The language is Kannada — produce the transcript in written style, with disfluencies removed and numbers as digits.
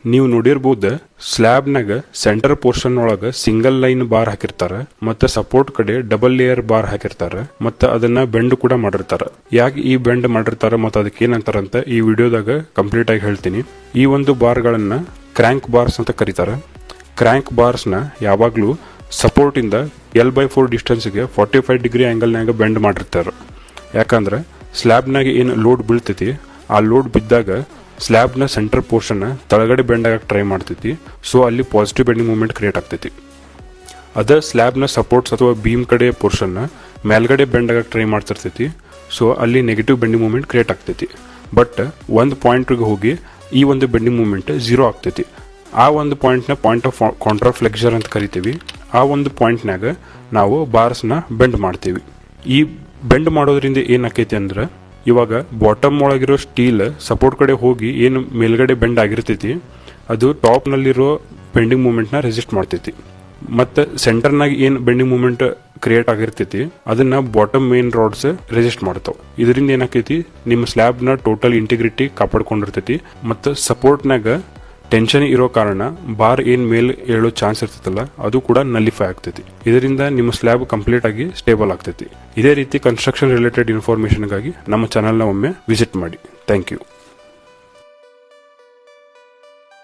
ನೀವು ನೋಡಿರ್ಬೋದು ಸ್ಲ್ಯಾಬ್ನಾಗ ಸೆಂಟರ್ ಪೋರ್ಷನ್ ಒಳಗ ಸಿಂಗಲ್ ಲೈನ್ ಬಾರ್ ಹಾಕಿರ್ತಾರ ಮತ್ತೆ ಸಪೋರ್ಟ್ ಕಡೆ ಡಬಲ್ ಲೇಯರ್ ಬಾರ್ ಹಾಕಿರ್ತಾರ ಮತ್ತೆ ಅದನ್ನ ಬೆಂಡ್ ಕೂಡ ಮಾಡಿರ್ತಾರ. ಯಾಕೆ ಈ ಬೆಂಡ್ ಮಾಡಿರ್ತಾರ ಮತ್ತೆ ಅದಕ್ಕೆ ಏನಂತಾರಂತ ಈ ವಿಡಿಯೋದಾಗ ಕಂಪ್ಲೀಟ್ ಆಗಿ ಹೇಳ್ತೀನಿ. ಈ ಒಂದು ಬಾರ್ ಗಳನ್ನ ಕ್ರ್ಯಾಂಕ್ ಬಾರ್ಸ್ ಅಂತ ಕರೀತಾರ. ಕ್ರ್ಯಾಂಕ್ ಬಾರ್ಸ್ ನ ಯಾವಾಗ್ಲೂ ಸಪೋರ್ಟ್ ಇಂದ L/4 ಡಿಸ್ಟೆನ್ಸ್ಗೆ 45 ಡಿಗ್ರಿ ಆಂಗಲ್ನಾಗ ಬೆಂಡ್ ಮಾಡಿರ್ತಾರ. ಯಾಕಂದ್ರೆ ಸ್ಲ್ಯಾಬ್ನಾಗ ಏನು ಲೋಡ್ ಬೀಳ್ತೈತಿ ಆ ಲೋಡ್ ಬಿದ್ದಾಗ ಸ್ಲ್ಯಾಬ್ನ ಸೆಂಟರ್ ಪೋರ್ಷನ್ ತಳಗಡೆ ಬೆಂಡ್ ಆಗಕ್ಕೆ ಟ್ರೈ ಮಾಡ್ತೈತಿ. ಸೊ ಅಲ್ಲಿ ಪಾಸಿಟಿವ್ ಬೆಂಡಿಂಗ್ ಮೂವ್ಮೆಂಟ್ ಕ್ರಿಯೇಟ್ ಆಗ್ತೈತಿ. ಅದ ಸ್ಲ್ಯಾಬ್ನ ಸಪೋರ್ಟ್ಸ್ ಅಥವಾ ಬೀಮ್ ಕಡೆ ಪೋರ್ಷನ್ ಮೇಲ್ಗಡೆ ಬೆಂಡ್ ಆಗಕ್ಕೆ ಟ್ರೈ ಮಾಡ್ತಿರ್ತೈತಿ. ಸೊ ಅಲ್ಲಿ ನೆಗೆಟಿವ್ ಬೆಂಡಿಂಗ್ ಮೂವ್ಮೆಂಟ್ ಕ್ರಿಯೇಟ್ ಆಗ್ತೈತಿ. ಬಟ್ ಒಂದು ಪಾಯಿಂಟ್ಗೆ ಹೋಗಿ ಈ ಒಂದು ಬೆಂಡಿಂಗ್ ಮೂವ್ಮೆಂಟ್ 0 ಆಗ್ತೈತಿ. ಆ ಒಂದು ಪಾಯಿಂಟ್ನ ಪಾಯಿಂಟ್ ಆಫ್ ಕಾಂಟ್ರಾಫ್ಲೆಕ್ಸರ್ ಅಂತ ಕರಿತೀವಿ. ಆ ಒಂದು ಪಾಯಿಂಟ್ನಾಗ ನಾವು ಬಾರ್ಸ್ನ ಬೆಂಡ್ ಮಾಡ್ತೀವಿ. ಈ ಬೆಂಡ್ ಮಾಡೋದ್ರಿಂದ ಏನಾಕೈತಿ ಅಂದ್ರೆ ಇವಾಗ ಬಾಟಮ್ ಒಳಗಿರೋ ಸ್ಟೀಲ್ ಸಪೋರ್ಟ್ ಕಡೆ ಹೋಗಿ ಏನು ಮೇಲ್ಗಡೆ ಬೆಂಡ್ ಆಗಿರ್ತೈತಿ ಅದು ಟಾಪ್ ನಲ್ಲಿರೋ ಬೆಂಡಿಂಗ್ ಮೂವ್ಮೆಂಟ್ ನ ರೆಸಿಸ್ಟ್ ಮಾಡ್ತೈತಿ. ಮತ್ತೆ ಸೆಂಟರ್ನಾಗ ಏನು ಬೆಂಡಿಂಗ್ ಮೂವ್ಮೆಂಟ್ ಕ್ರಿಯೇಟ್ ಆಗಿರ್ತೈತಿ ಅದನ್ನ ಬಾಟಮ್ ಮೇನ್ ರಾಡ್ಸ್ ರೆಸಿಸ್ಟ್ ಮಾಡ್ತಾವ. ಇದರಿಂದ ಏನಾಕೈತಿ ನಿಮ್ಮ ಸ್ಲ್ಯಾಬ್ ನ ಟೋಟಲ್ ಇಂಟಿಗ್ರಿಟಿ ಕಾಪಾಡ್ಕೊಂಡಿರ್ತೈತಿ. ಮತ್ತೆ ಸಪೋರ್ಟ್ನಾಗ ಟೆನ್ಷನ್ ಇರೋ ಕಾರಣ ಬಾರ್ ಏನ್ ಮೇಲ್ ಏಳೋ ಚಾನ್ಸ್ ಇರ್ತೈತಲ್ಲ ಅದು ಕೂಡ ನಲಿಫೈ ಆಗ್ತೈತಿ. ಇದರಿಂದ ನಿಮ್ಮ ಸ್ಲ್ಯಾಬ್ ಕಂಪ್ಲೀಟ್ ಆಗಿ ಸ್ಟೇಬಲ್ ಆಗ್ತೈತಿ. ಇದೇ ರೀತಿ ಕನ್ಸ್ಟ್ರಕ್ಷನ್ ರಿಲೇಟೆಡ್ ಇನ್ಫಾರ್ಮೇಶನ್ಗಾಗಿ ನಮ್ಮ ಚಾನೆಲ್ನ ಒಮ್ಮೆ ವಿಸಿಟ್ ಮಾಡಿ. Thank you.